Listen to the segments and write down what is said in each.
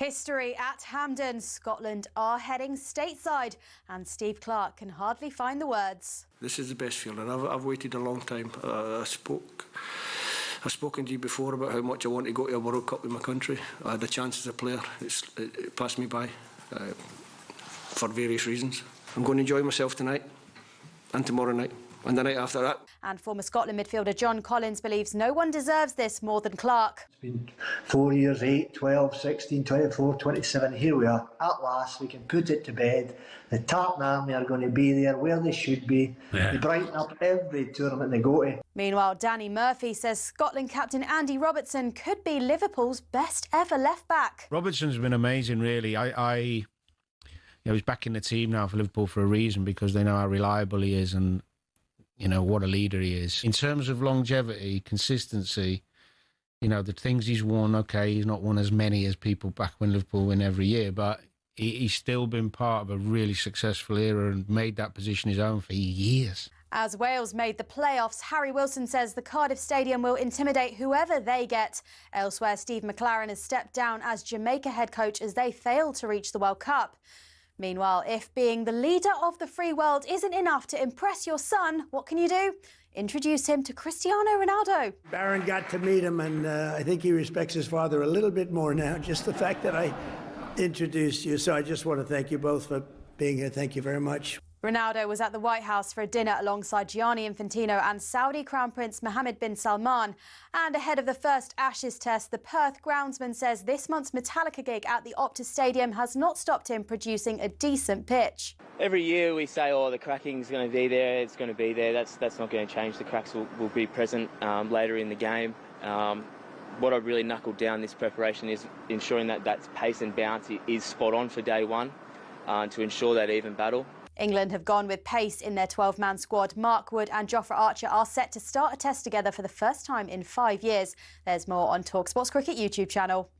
History at Hampden. Scotland are heading stateside, and Steve Clarke can hardly find the words. This is the best feeling. I've waited a long time. I've spoken to you before about how much I want to go to a World Cup with my country. I had a chance as a player. It passed me by for various reasons. I'm going to enjoy myself tonight and tomorrow night and the night after that. And former Scotland midfielder John Collins believes no one deserves this more than Clarke. It's been 4 years, 8, 12, 16, 24, 27. Here we are. At last, we can put it to bed. The Tartan Army are going to be there where they should be. They brighten up every tournament they go to. Meanwhile, Danny Murphy says Scotland captain Andy Robertson could be Liverpool's best ever left-back. Robertson's been amazing, really. He's back in the team now for Liverpool for a reason, because they know how reliable he is and what a leader he is. In terms of longevity, consistency, the things he's won, okay, he's not won as many as people back when Liverpool win every year, but he's still been part of a really successful era and made that position his own for years. As Wales made the playoffs, Harry Wilson says the Cardiff Stadium will intimidate whoever they get. Elsewhere, Steve McLaren has stepped down as Jamaica head coach as they failed to reach the World Cup. Meanwhile, if being the leader of the free world isn't enough to impress your son, what can you do? Introduce him to Cristiano Ronaldo. Baron got to meet him, and I think he respects his father a little bit more now, just the fact that I introduced you. So I just want to thank you both for being here. Thank you very much. Ronaldo was at the White House for a dinner alongside Gianni Infantino and Saudi Crown Prince Mohammed bin Salman. And ahead of the first Ashes test, the Perth groundsman says this month's Metallica gig at the Optus Stadium has not stopped him producing a decent pitch. Every year we say, the cracking's going to be there, it's going to be there. That's not going to change. The cracks will be present later in the game. What I've really knuckled down this preparation is ensuring that pace and bounce is spot on for day one to ensure that even battle. England have gone with pace in their 12-man squad. Mark Wood and Jofra Archer are set to start a test together for the first time in 5 years. There's more on talkSPORT's Cricket YouTube channel.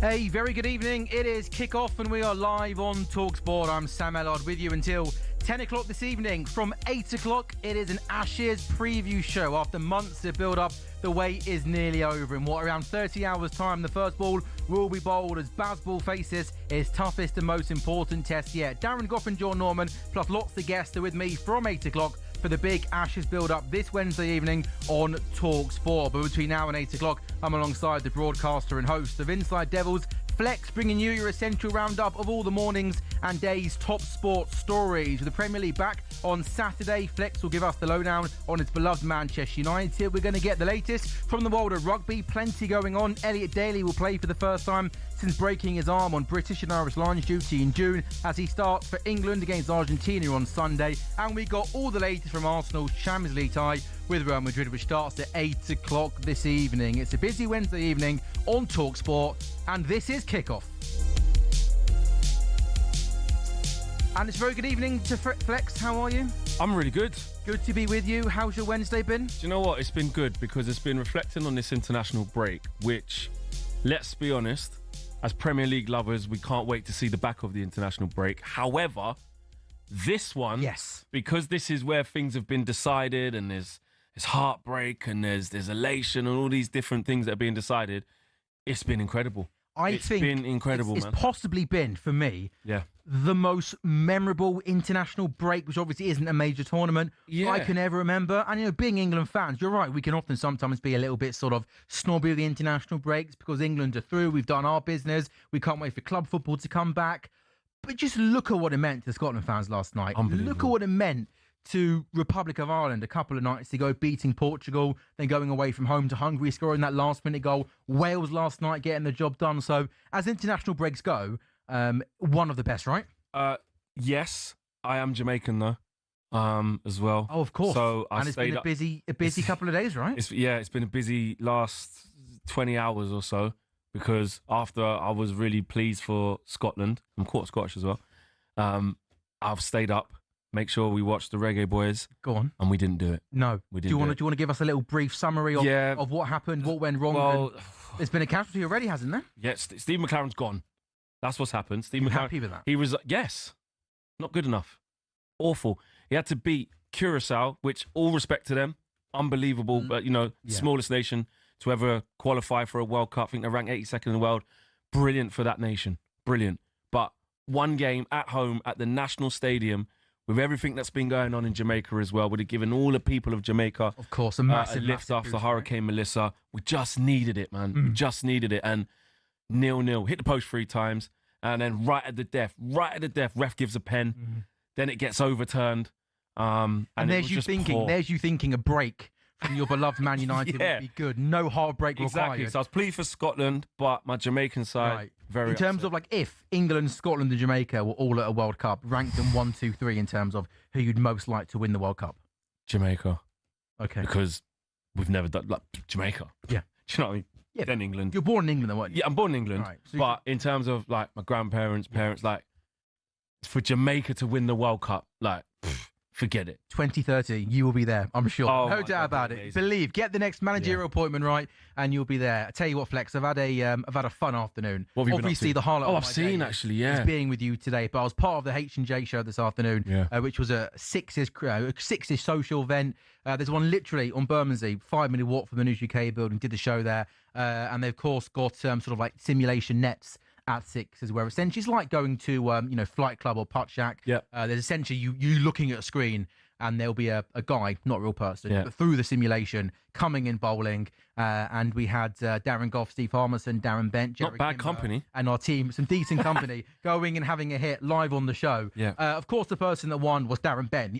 Hey, very good evening. It is kick-off and we are live on talkSPORT. I'm Sam Ellard with you until 10 o'clock this evening. From 8 o'clock, it is an Ashes preview show. After months of build-up, the wait is nearly over. In around 30 hours' time, the first ball will be bowled as Bazball faces his toughest and most important test yet. Darren Goff and John Norman, plus lots of guests, are with me from 8 o'clock for the big Ashes build-up this Wednesday evening on talkSPORT. But between now and 8 o'clock, I'm alongside the broadcaster and host of Inside Devils, Flex, bringing you your essential roundup of all the mornings and days' top sports stories. With the Premier League back on Saturday, Flex will give us the lowdown on its beloved Manchester United. We're going to get the latest from the world of rugby. Plenty going on. Elliot Daly will play for the first time since breaking his arm on British and Irish Lions duty in June as he starts for England against Argentina on Sunday. And we got all the latest from Arsenal's Champions League tie with Real Madrid, which starts at 8 o'clock this evening. It's a busy Wednesday evening on talkSPORT, and this is Kickoff. And it's a very good evening to Flex. How are you? I'm really good. Good to be with you. How's your Wednesday been? Do you know what? It's been good because it's been reflecting on this international break, which, let's be honest, as Premier League lovers, we can't wait to see the back of the international break. However, this one, yes, because this is where things have been decided and there's heartbreak and there's elation and all these different things that are being decided, it's been incredible. It's been incredible, man. It's possibly been, for me, the most memorable international break, which obviously isn't a major tournament I can ever remember. And, being England fans, you're right, we can often sometimes be a little bit sort of snobby of the international breaks because England are through, we've done our business, we can't wait for club football to come back. But just look at what it meant to Scotland fans last night. Look at what it meant to Republic of Ireland a couple of nights ago, beating Portugal, then going away from home to Hungary, scoring that last-minute goal. Wales last night getting the job done. So, as international breaks go, one of the best, right? Yes, I am Jamaican, though. as well. Oh, of course. So and it's been a busy couple of days, right? It's been a busy last 20 hours or so, because after I was really pleased for Scotland, I'm quarter Scottish as well, I've stayed up, make sure we watched the Reggae Boys. Go on. And we didn't do it. No. We Do didn't. you want to give us a little brief summary of what happened, what went wrong? Well, there's been a casualty already, hasn't there? Yes, Steve McLaren's gone. That's what's happened. Steve McLaren. Happy with that? He was, yes, not good enough. Awful. He had to beat Curacao, which, all respect to them, unbelievable. But smallest nation to ever qualify for a World Cup. I think they're ranked 82nd in the world. Brilliant for that nation. Brilliant. But one game at home at the National Stadium, with everything that's been going on in Jamaica as well, would have given all the people of Jamaica, of course, a massive lift after Hurricane Melissa. We just needed it, man. We just needed it. And 0-0. Hit the post 3 times. And then right at the death, ref gives a pen. Then it gets overturned. And there's you thinking a break from your beloved Man United would be good. No heartbreak required. So I was pleased for Scotland, but my Jamaican side, very in terms upset. of, like, if England, Scotland and Jamaica were all at a World Cup, rank them 1, 2, 3 in terms of who you'd most like to win the World Cup. Jamaica. Okay. Because we've never done, like, Jamaica. Yeah. Do you know what I mean? Yeah. Then England. You're born in England, though, weren't you? Yeah, I'm born in England. Right. So but in terms of, like, my grandparents, parents, like, for Jamaica to win the World Cup, like, forget it. 2030, you will be there, I'm sure. Oh, no doubt about it. Believe, get the next managerial appointment right, and you'll be there. I tell you what, Flex, I've had a fun afternoon. What have you Obviously, been up to? the highlight. Oh, of I've my seen day actually. is Yeah, being with you today. But I was part of the H&J show this afternoon, which was a sixes social event. There's one literally on Bermondsey, 5-minute walk from the News UK building. Did the show there, and they of course got sort of like simulation nets at Sixes, where essentially it's like going to Flight Club or Putt Shack. Yeah. There's essentially you looking at a screen, and there'll be a guy, not a real person, but through the simulation, coming in bowling. And we had Darren Goff, Steve Harmison, Darren Bent, Jerry not bad Kimber, company, and our team, some decent company, going and having a hit live on the show. Yeah. Of course, the person that won was Darren Bent.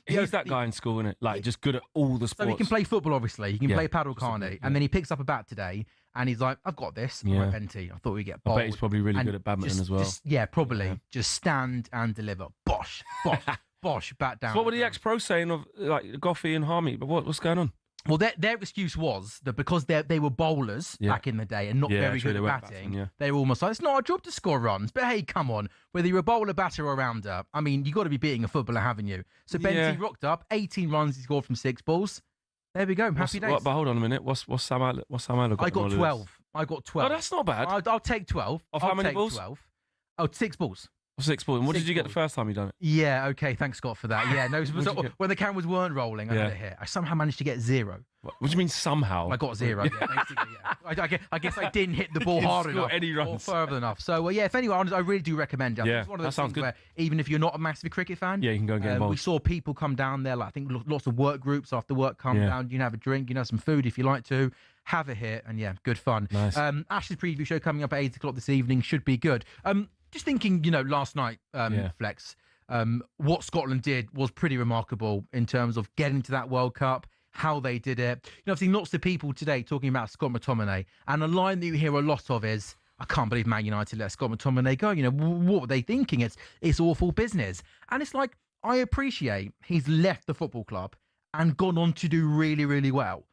He's that guy in school, isn't it? Like, just good at all the sports. So he can play football, obviously. He can play paddle, can't he? And then he picks up a bat today, and he's like, "I've got this." I'm like, Benty, I thought we'd get bowled. I bet he's probably really good at badminton as well. Probably. Yeah. Just stand and deliver. Bosh, bosh, bosh, bat down. So what were the ex-pros saying of, like, Goffey and Harmy? But what's going on? Well, their excuse was that because they were bowlers back in the day and not very good at batting, they were almost like, it's not our job to score runs. But hey, come on, whether you're a bowler, batter, or rounder, I mean, you got to be beating a footballer, haven't you? So Benty rocked up, 18 runs he scored from 6 balls. There we go, happy days. But hold on a minute, what's Sam Ellard got? I got 12. I got 12. Oh, that's not bad. I'll take 12. Of how many balls? 12. Oh, 6 balls. 6 balls. And what did you get the first time you done it? Yeah, okay, thanks Scott for that. Yeah, no, when the cameras weren't rolling, I had it hit. I somehow managed to get 0. What do you mean somehow? I got 0. Yeah, basically, yeah. I guess I didn't hit the ball hard enough or further enough. So if anyone, I really do recommend it. It's one of those things where even if you're not a massive cricket fan, you can go and get involved. We saw people come down there. Like, I think lots of work groups after work come down. You can have a drink, some food if you like to. Have a hit, and good fun. Nice. Ashes preview show coming up at 8 o'clock this evening should be good. Just thinking, last night, Flex, what Scotland did was pretty remarkable in terms of getting to that World Cup, how they did it. I've seen lots of people today talking about Scott McTominay, and a line that you hear a lot of is, I can't believe Man United let Scott McTominay go. What were they thinking? It's awful business. And it's like, I appreciate he's left the football club and gone on to do really, really well.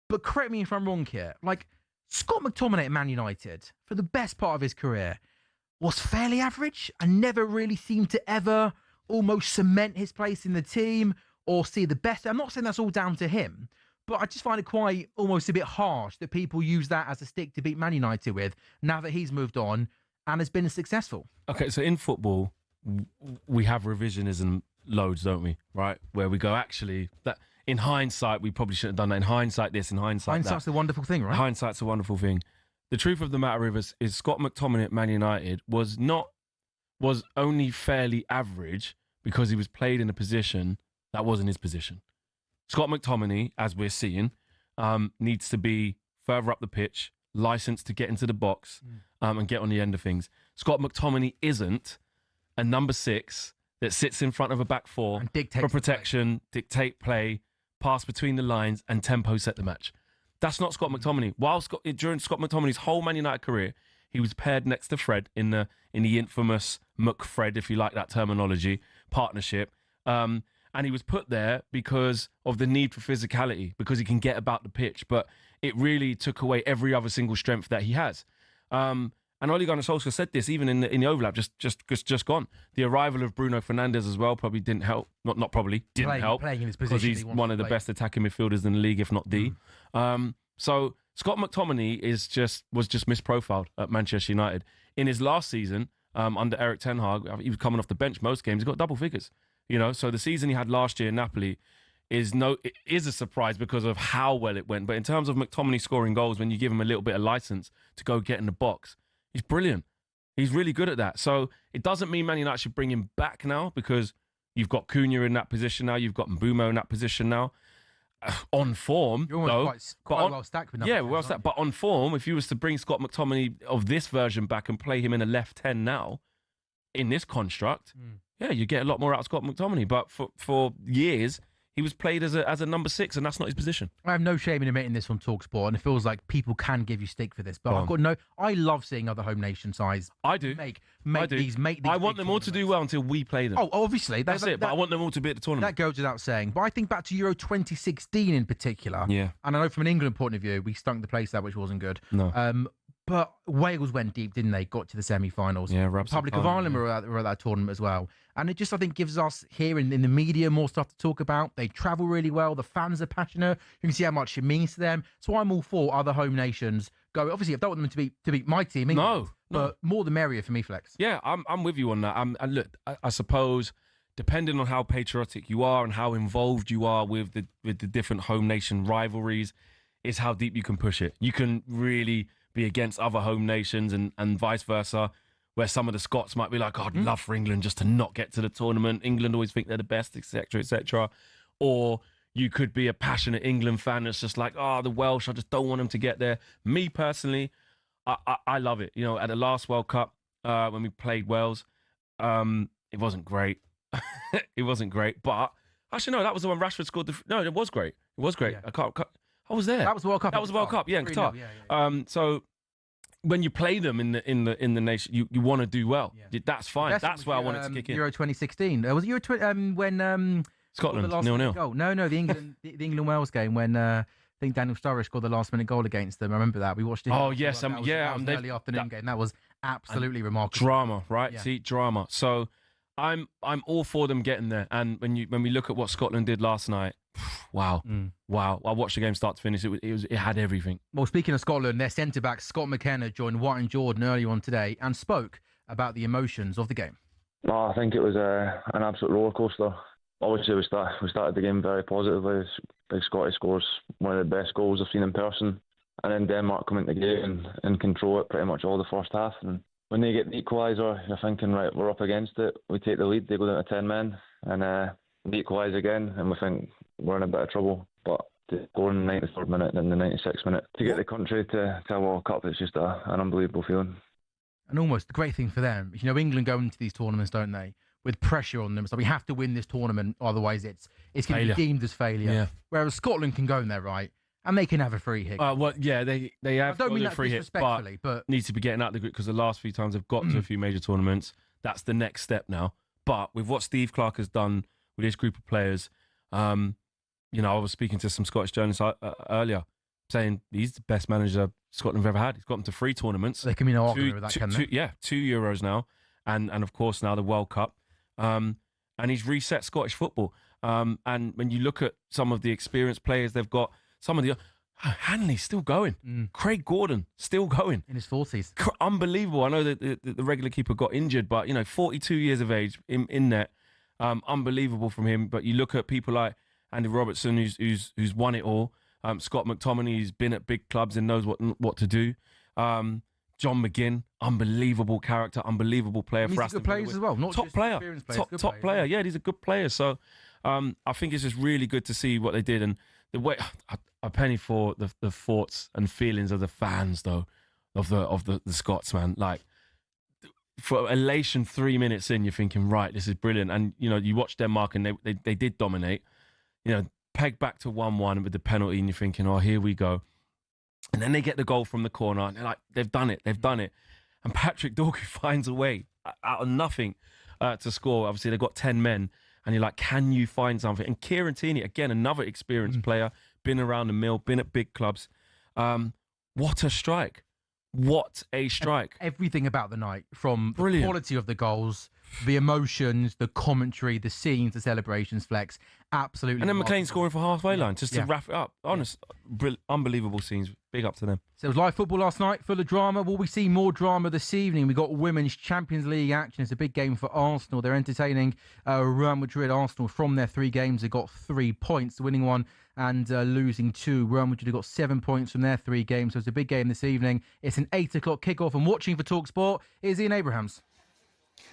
But correct me if I'm wrong here. Like, Scott McTominay at Man United, for the best part of his career, was fairly average and never really seemed to ever almost cement his place in the team or see the best. I'm not saying that's all down to him, but I just find it quite almost a bit harsh that people use that as a stick to beat Man United with now that he's moved on and has been successful. Okay, so in football, we have revisionism loads, don't we? Right? Where we go, actually, that in hindsight, we probably shouldn't have done that. In hindsight, this, in hindsight, hindsight's a wonderful thing, right? Hindsight's a wonderful thing. The truth of the matter is Scott McTominay at Man United was only fairly average because he was played in a position that wasn't his position. Scott McTominay, as we're seeing, needs to be further up the pitch, licensed to get into the box and get on the end of things. Scott McTominay isn't a number 6 that sits in front of a back 4 for protection, dictate play, pass between the lines, and tempo set the match. That's not Scott McTominay. During Scott McTominay's whole Man United career, he was paired next to Fred in the infamous McFred, if you like that terminology, partnership. And And he was put there because of the need for physicality, because he can get about the pitch. But it really took away every other single strength that he has. And Ole Gunnar Solskjaer said this, even in the overlap, just gone. The arrival of Bruno Fernandes as well probably didn't help. Not probably, didn't help. Playing in his position. Because he's one of the best attacking midfielders in the league, if not the. So Scott McTominay was just misprofiled at Manchester United. In his last season, under Eric Ten Hag, he was coming off the bench most games. He got double figures. So the season he had last year in Napoli is a surprise because of how well it went. But in terms of McTominay scoring goals, when you give him a little bit of license to go get in the box, he's brilliant. He's really good at that. So it doesn't mean Man United should bring him back now, because you've got Cunha in that position now. You've got Mbeumo in that position now. On form, you're almost quite well stacked with numbers. Yeah, well stacked. But on form, if you was to bring Scott McTominay of this version back and play him in a left 10 now, in this construct, you get a lot more out of Scott McTominay. But for years, he was played as a number 6, and that's not his position. I have no shame in admitting this on talkSPORT, and it feels like people can give you stick for this. But I love seeing other home nation sides. I do. Make these. I want them all to do well until we play them. Oh, obviously. That's it. But I want them all to be at the tournament. That goes without saying. But I think back to Euro 2016 in particular. Yeah. And I know from an England point of view, we stunk the place out, which wasn't good. No. But Wales went deep, didn't they? Got to the semi-finals. Yeah, Republic of Ireland were at that tournament as well. And it just, I think, gives us here in the media more stuff to talk about. They travel really well. The fans are passionate. You can see how much it means to them. So I'm all for other home nations go. Obviously, I don't want them to be my team, England, but more the merrier for me, Flex. Yeah, I'm with you on that. And look, I suppose, depending on how patriotic you are and how involved you are with the different home nation rivalries, is how deep you can push it. You can really be against other home nations and vice versa, where some of the Scots might be like, I'd love for England just to not get to the tournament. England always think they're the best, etc., etc. Or you could be a passionate England fan that's just like, the Welsh, I just don't want them to get there. Me personally, I love it. At the last World Cup, when we played Wales, it wasn't great. It wasn't great. But actually, no, that was the one Rashford scored. No, it was great. It was great. Yeah. I was there. That was the World Cup. That was the World Cup. Yeah, in Qatar. Yeah. So when you play them in the nation, you want to do well. Yeah. That's fine. That's where I want it to kick in. Euro 2016. Was it Euro when Scotland 0-0? No, the England Wales game when I think Daniel Sturridge scored the last minute goal against them. I remember that. We watched it. Oh yes, that was an early afternoon game. That was absolutely remarkable. Drama, right? Yeah. See, drama. So I'm all for them getting there. And when we look at what Scotland did last night, wow. I watched the game start to finish. It had everything. Well, speaking of Scotland, their centre back Scott McKenna joined White and Jordan earlier on today and spoke about the emotions of the game. No, I think it was an absolute roller coaster. Obviously, we started the game very positively. Big Scotty scores one of the best goals I've seen in person, and then Denmark come into the game and control it pretty much all the first half. And when they get the equaliser, you're thinking, right, we're up against it. We take the lead, they go down to 10 men, and we equalise again, and we think we're in a bit of trouble. But to score in the 93rd minute and the 96th minute to get the country to a World Cup, it's just an unbelievable feeling. And almost the great thing for them, England go into these tournaments, don't they, with pressure on them. So we have to win this tournament, otherwise it's going to be deemed as failure. Yeah. Whereas Scotland can go in there, right, and they can have a free hit. They have. I don't mean that free hit, but need to be getting out of the group because the last few times they've got to a few major tournaments. That's the next step now. But with what Steve Clarke has done with his group of players, I was speaking to some Scottish journalists earlier, saying he's the best manager Scotland have ever had. He's got them to 3 tournaments. They can be no argument with that, can they? 2 Euros now, and of course now the World Cup. And he's reset Scottish football. And when you look at some of the experienced players they've got, some of the Hanley's still going. Craig Gordon still going in his 40s. Unbelievable. I know that the regular keeper got injured, but 42 years of age in net. Unbelievable from him. But you look at people like Andy Robertson, who's won it all. Scott McTominay, who's been at big clubs and knows what to do. John McGinn, unbelievable character, unbelievable player for Aston Villa. Good players as well, not top just player, experienced players. Top player. Yeah, these are good players. So I think it's just really good to see what they did, and the way a penny for the thoughts and feelings of the fans though, of the Scots, man. Like for elation 3 minutes in, you're thinking, right, this is brilliant, and you watch Denmark and they did dominate. Pegged back to 1-1 with the penalty, and you're thinking, oh, here we go. And then they get the goal from the corner, and they're like, they've done it. And Patrick Dorgu finds a way out of nothing to score. Obviously, they've got 10 men, and you're like, can you find something? And Kieran Tierney, again, another experienced player, been around the mill, been at big clubs. What a strike. What a strike. Everything about the night, from Brilliant. the quality of the goals, the emotions, the commentary, the scenes, the celebrations, Flex. Absolutely. And then remarkable. McLean scoring for halfway line just to wrap it up. Honest, unbelievable scenes. Big up to them. So it was live football last night, full of drama. Will we see more drama this evening? We got Women's Champions League action. It's a big game for Arsenal. They're entertaining Real Madrid. Arsenal, from their 3 games, they got 3 points, winning 1 and losing 2. Real Madrid have got 7 points from their 3 games. So it's a big game this evening. It's an 8 o'clock kickoff. And watching for talkSPORT is Ian Abrahams.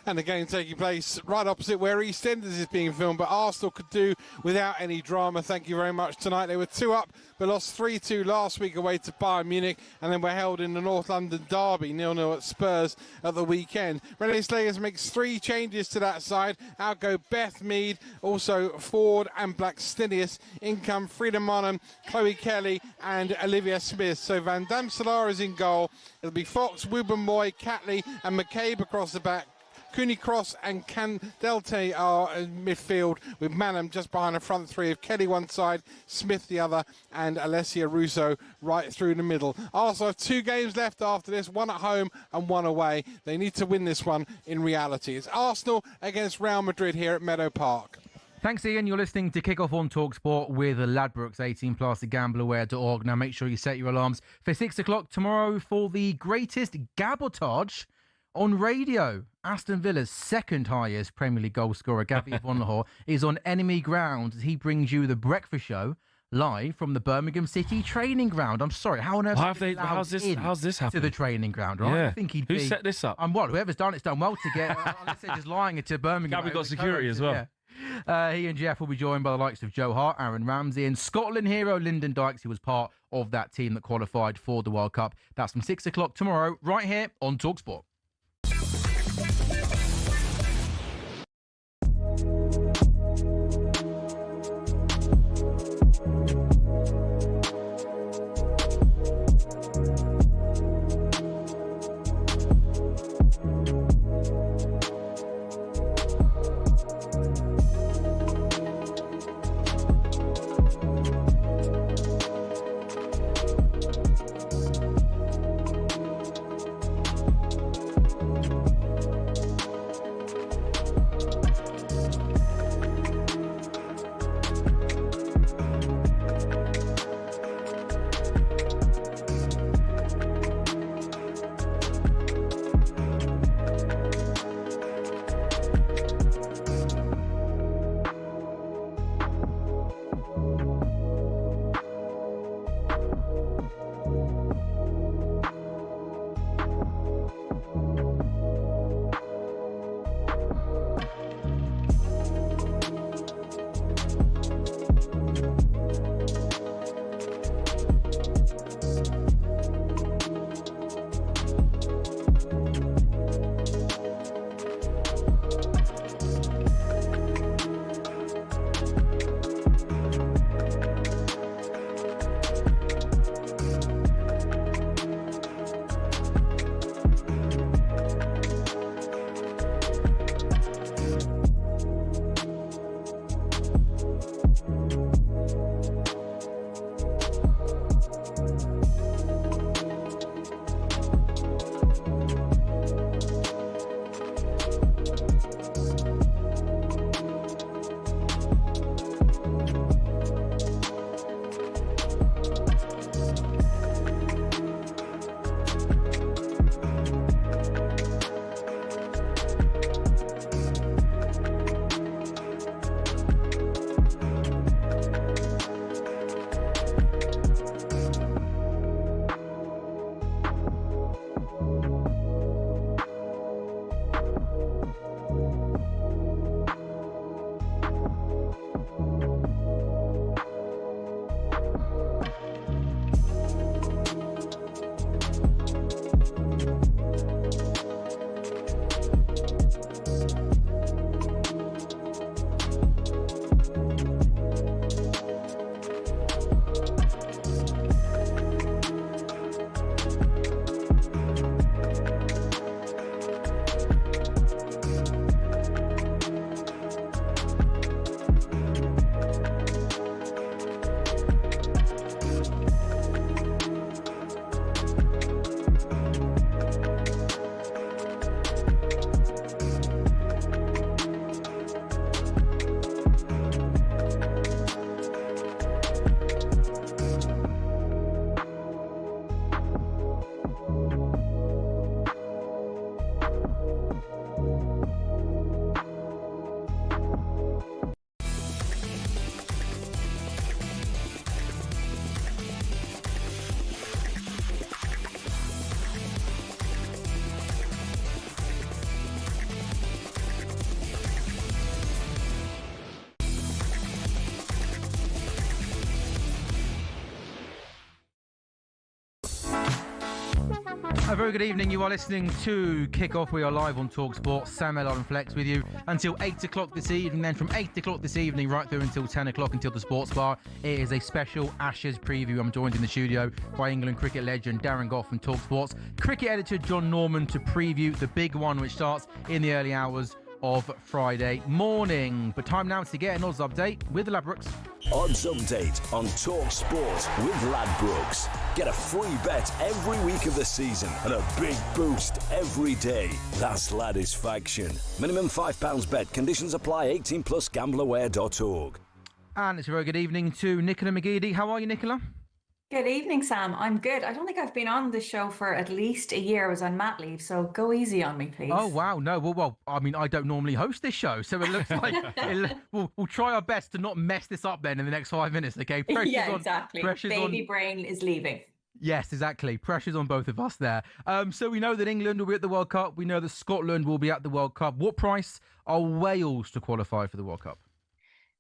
And the game taking place right opposite where EastEnders is being filmed, but Arsenal could do without any drama. Thank you very much tonight. They were 2 up, but lost 3-2 last week away to Bayern Munich, and then were held in the North London derby 0-0 at Spurs at the weekend. René Slayers makes 3 changes to that side. Out go Beth Mead, also Ford and Blackstenius. In come Frida Monham, Chloe Kelly and Olivia Smith. So Van Dam Solar is in goal. It'll be Fox, Wubben-Moy, Catley and McCabe across the back. Cooney Cross and Candelte are in midfield, with Manham just behind the front 3 of Kelly one side, Smith the other, and Alessia Russo right through the middle. Arsenal have 2 games left after this, 1 at home and 1 away. They need to win this one in reality. It's Arsenal against Real Madrid here at Meadow Park. Thanks, Ian. You're listening to Kickoff on talkSPORT with Ladbrokes, 18+, at gambleaware.org. Now make sure you set your alarms for 6 o'clock tomorrow for the greatest gabotage on radio. Aston Villa's second highest Premier League goal scorer, Gavi von Lahore, is on enemy ground as he brings you the breakfast show live from the Birmingham City training ground. I'm sorry, how on earth How's this happened? to the training ground, right? Yeah. I think Who set this up? Well, whoever's done it's done well to get, unless they're just lying to Birmingham. Gavi got security as well. Yeah. He and Jeff will be joined by the likes of Joe Hart, Aaron Ramsey, and Scotland hero Lyndon Dykes, who was part of that team that qualified for the World Cup. That's from 6 o'clock tomorrow, right here on talkSPORT. A very good evening. You are listening to Kick Off. We are live on talkSPORT. Sam Ellard and Flex with you until 8 o'clock this evening. Then from 8 o'clock this evening right through until 10 o'clock until the Sports Bar. It is a special Ashes preview. I'm joined in the studio by England cricket legend Darren Gough from talkSPORT's cricket editor John Norman to preview the big one which starts in the early hours of Friday morning. But time now to get an odds update with Ladbrokes. Odds update on talkSPORT with Ladbrokes. Get a free bet every week of the season and a big boost every day. That's Ladisfaction. Minimum £5 bet. Conditions apply. 18 plus gambleaware.org. And it's a very good evening to Nicola McGeady. How are you, Nicola? Good evening, Sam. I'm good. I don't think I've been on the show for at least a year. I was on mat leave, so go easy on me, please. Oh, wow. No, well, I mean, I don't normally host this show, so it looks like we'll try our best to not mess this up then in the next 5 minutes, okay? Yeah, exactly. Baby brain is leaving. Yes, exactly. Pressure's on both of us there. So we know that England will be at the World Cup. We know that Scotland will be at the World Cup. What price are Wales to qualify for the World Cup?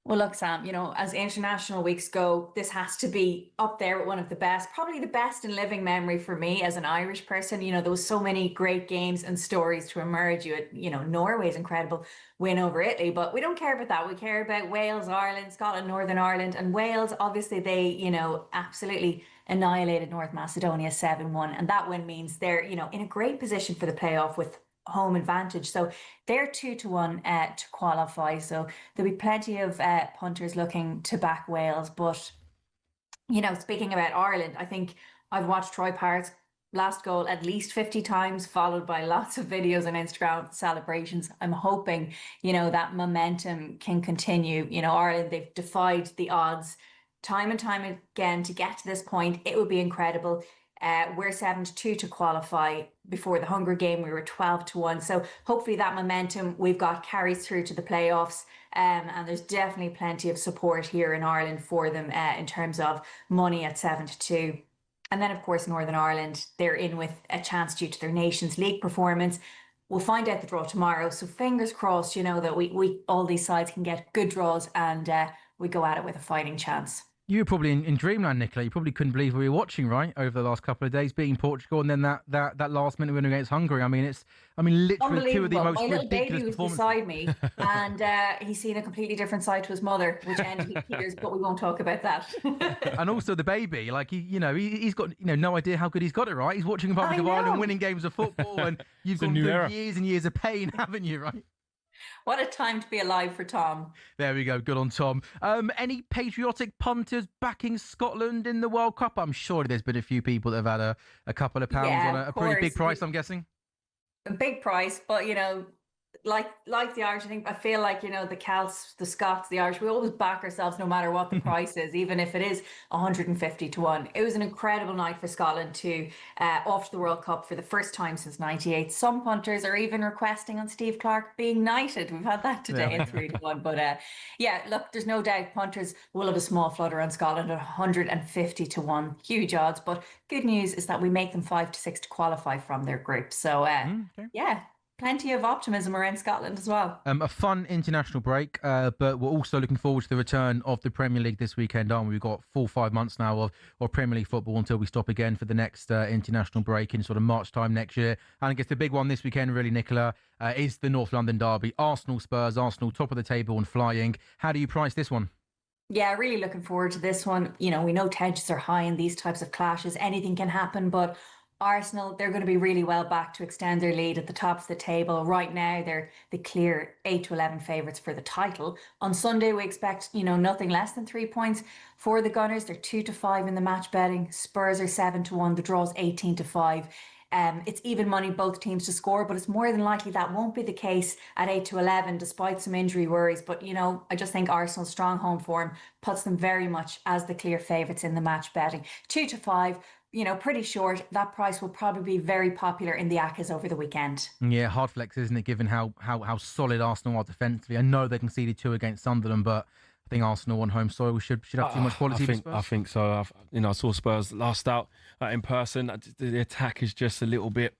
Well, look, Sam, you know, as international weeks go, this has to be up there with one of the best, probably the best in living memory for me as an Irish person. You know, there was so many great games and stories to emerge. You know, Norway's incredible win over Italy, but we don't care about that. We care about Wales, Ireland, Scotland, Northern Ireland, and Wales. Obviously, they, you know, absolutely annihilated North Macedonia 7-1. And that win means they're, you know, in a great position for the playoff with home advantage. So they're 2-1 to qualify. So there'll be plenty of punters looking to back Wales. But, you know, speaking about Ireland, I think I've watched Troy Parrott's last goal at least 50 times, followed by lots of videos on Instagram celebrations. I'm hoping, you know, that momentum can continue. You know, Ireland, they've defied the odds time and time again to get to this point. It would be incredible. We're 7-2 to qualify. Before the Hunger Game, we were 12-1. So hopefully that momentum we've got carries through to the playoffs. And there's definitely plenty of support here in Ireland for them in terms of money at 7-2. And then, of course, Northern Ireland, they're in with a chance due to their Nations League performance. We'll find out the draw tomorrow. So fingers crossed, you know, that we all these sides can get good draws and we go at it with a fighting chance. You were probably in dreamland, Nicola. You probably couldn't believe what we were watching, right, over the last couple of days, beating Portugal and then that last minute win against Hungary. I mean, literally two of the most My little ridiculous baby was beside me, and he's seen a completely different side to his mother, which ended in tears. But we won't talk about that. And also the baby, like he's got no idea how good he's got it, right? He's watching Republic of Ireland winning games of football, and you've gone through years and years of pain, haven't you, right? What a time to be alive for Tom. There we go. Good on Tom. Any patriotic punters backing Scotland in the World Cup? I'm sure there's been a few people that have had a couple of pounds on a pretty big price, I'm guessing. A big price, but, you know, like the Irish, I feel like, you know, the Celts, the Scots, the Irish, we always back ourselves no matter what the price is, even if it is 150-1. It was an incredible night for Scotland to off to the World Cup for the first time since '98. Some punters are even requesting on Steve Clarke being knighted. We've had that today at 3-1. But yeah, look, there's no doubt punters will have a small flutter on Scotland at 150-1. Huge odds. But good news is that we make them 5-6 to qualify from their group. So yeah. Plenty of optimism around Scotland as well. A fun international break, but we're also looking forward to the return of the Premier League this weekend, aren't we? We've got 4-5 months now of Premier League football until we stop again for the next international break in sort of March time next year. And I guess the big one this weekend, really, Nicola, is the North London derby. Arsenal, Spurs, Arsenal top of the table and flying. How do you price this one? Yeah, really looking forward to this one. You know, we know tensions are high in these types of clashes. Anything can happen, but Arsenal, they're going to be really well back to extend their lead at the top of the table. Right now, they're the clear 8-11 favourites for the title. On Sunday, we expect, you know, nothing less than 3 points for the Gunners. They're 2-5 in the match betting. Spurs are 7-1. The draw's 18-5. It's even money both teams to score, but it's more than likely that won't be the case at 8-11, despite some injury worries. But, you know, I just think Arsenal's strong home form puts them very much as the clear favourites in the match betting. 2-5. You know, pretty short. That price will probably be very popular in the ACCAs over the weekend. Yeah, hard flex, isn't it, given how solid Arsenal are defensively. I know they conceded 2 against Sunderland, but I think Arsenal on home soil should have too much quality. I think so. I saw Spurs last out in person. The attack is just a little bit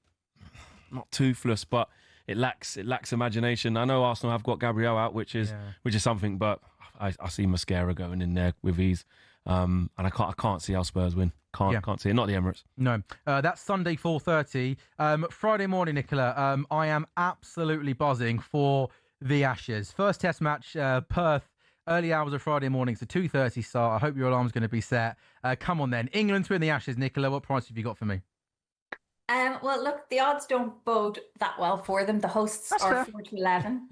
not toothless, but it lacks imagination. I know Arsenal have got Gabriel out, which is something, but I see Mascara going in there with ease. And I can't see how Spurs win. Can't see it. Not the Emirates. No. That's Sunday 4:30. Friday morning, Nicola. I am absolutely buzzing for the Ashes. First Test match, Perth. Early hours of Friday morning. It's a 2:30 start. I hope your alarm's going to be set. Come on then. England to win the Ashes, Nicola. What price have you got for me? Well, look, the odds don't bode that well for them. The hosts are 4-11.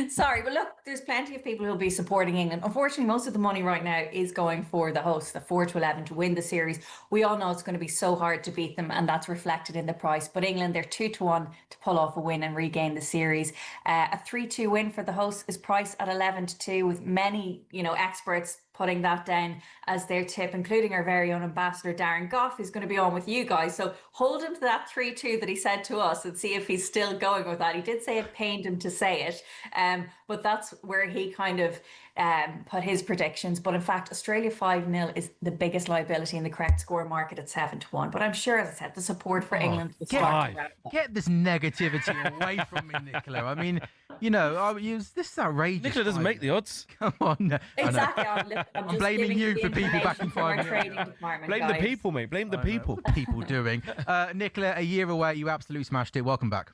Sorry, but look, there's plenty of people who'll be supporting England. Unfortunately, most of the money right now is going for the hosts, the 4-11 to win the series. We all know it's going to be so hard to beat them, and that's reflected in the price. But England, they're 2-1 to pull off a win and regain the series. A 3-2 win for the hosts is priced at 11-2, with many, experts putting that down as their tip, including our very own ambassador, Darren Goff, who's going to be on with you guys. So hold him to that 3-2 that he said to us and see if he's still going with that. He did say it pained him to say it, but that's where he kind of put his predictions. But in fact, Australia 5-0 is the biggest liability in the correct score market at 7-1. But I'm sure, as I said, the support for England will start to get this negativity away from me, Nicola. I mean, this is outrageous. Nicola doesn't make the odds. Come on. Exactly. I'm blaming you for people backing 5-0. Blame the people, mate. Blame the people. What are people doing? Nicola, a year away, you absolutely smashed it. Welcome back.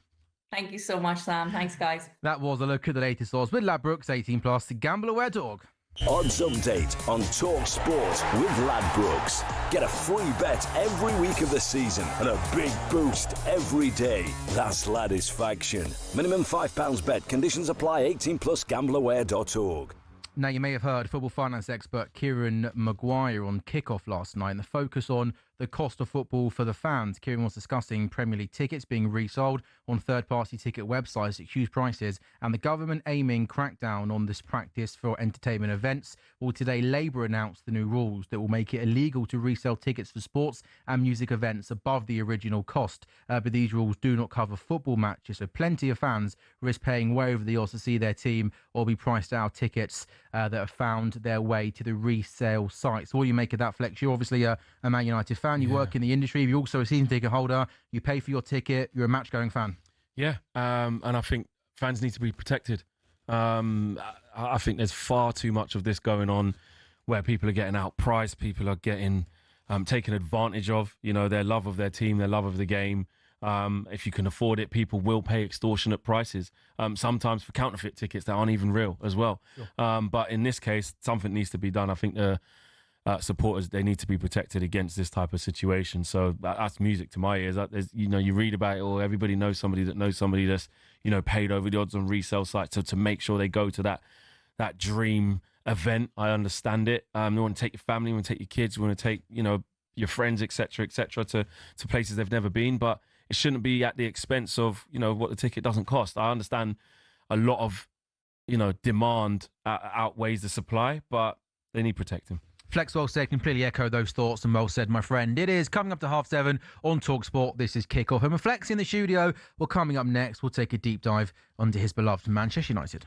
Thank you so much, Sam. Thanks, guys. That was a look at the latest odds with Ladbrokes, 18+, gambleaware.org. Odds update on talkSPORT with Ladbrokes. Get a free bet every week of the season and a big boost every day. That's Ladisfaction. Minimum £5 bet. Conditions apply. 18+, gambleaware.org. Now, you may have heard football finance expert Kieran Maguire on Kickoff last night, and the focus on the cost of football for the fans. Kieran was discussing Premier League tickets being resold on third-party ticket websites at huge prices and the government aiming crackdown on this practice for entertainment events. Well, today, Labour announced the new rules that will make it illegal to resell tickets for sports and music events above the original cost. But these rules do not cover football matches, so plenty of fans risk paying way over the odds to see their team or be priced out of tickets that have found their way to the resale sites. So what do you make of that, Flex? You're obviously a Man United fan. You work in the industry. You're also a season ticket holder. You pay for your ticket. You're a match-going fan. Yeah, and I think fans need to be protected. I think there's far too much of this going on where people are getting outpriced. People are getting taken advantage of, their love of their team, their love of the game. If you can afford it, people will pay extortionate prices, sometimes for counterfeit tickets that aren't even real as well. Sure. But in this case, something needs to be done. I think the supporters, they need to be protected against this type of situation. So that's music to my ears. You read about it, or everybody knows somebody that knows somebody that's, paid over the odds on resale sites to make sure they go to that dream event. I understand it. You want to take your family, you want to take your kids, you want to take, your friends, etc., to places they've never been. But it shouldn't be at the expense of, what the ticket doesn't cost. I understand a lot of, demand outweighs the supply, but they need protecting. Flex, well said. Completely echo those thoughts, and well said, my friend. It is coming up to 7:30 on talkSPORT. This is Kickoff. And with Flex in the studio, well, coming up next, we'll take a deep dive onto his beloved Manchester United.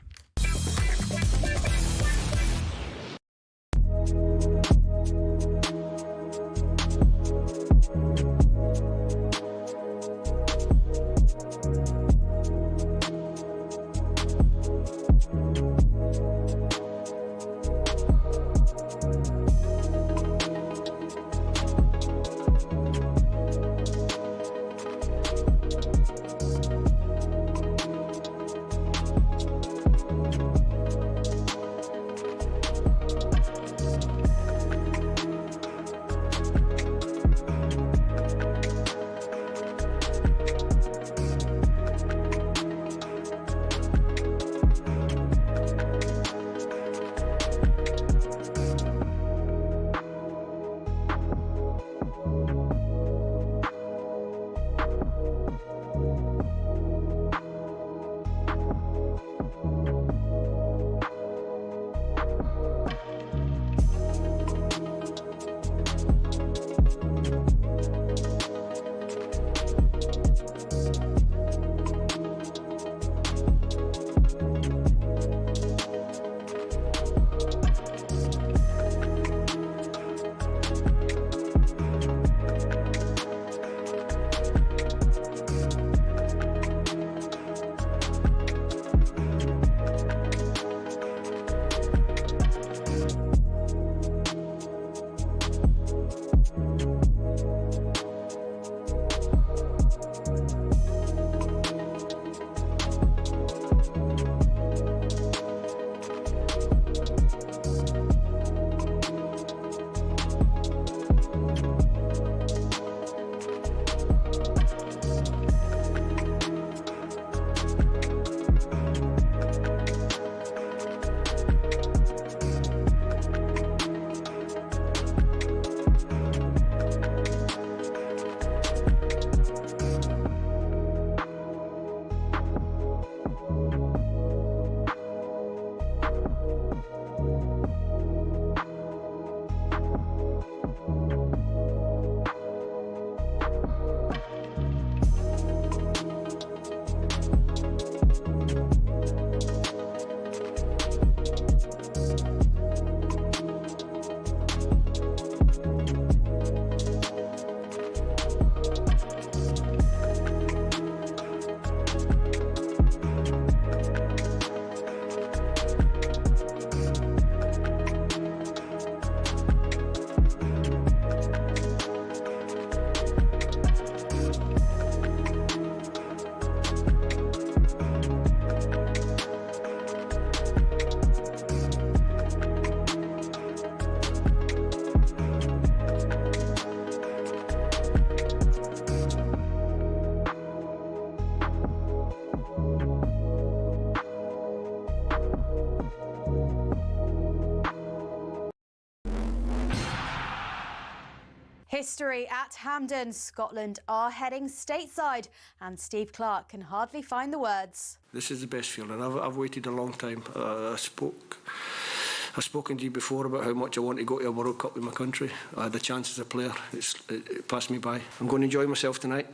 History at Hampden. Scotland are heading stateside, and Steve Clarke can hardly find the words. This is the best feeling. I've waited a long time. I've spoken to you before about how much I want to go to a World Cup with my country. I had the chance as a player. It passed me by. I'm going to enjoy myself tonight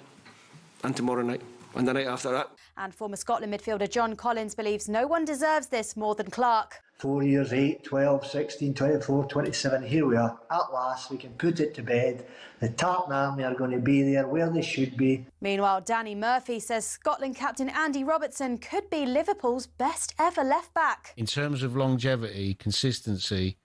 and tomorrow night and the night after that. And former Scotland midfielder John Collins believes no one deserves this more than Clarke. 4 years, 8, 12, 16, 24, 27, here we are. At last, we can put it to bed. The Tartan Army are going to be there where they should be. Meanwhile, Danny Murphy says Scotland captain Andy Robertson could be Liverpool's best ever left-back. In terms of longevity, consistency,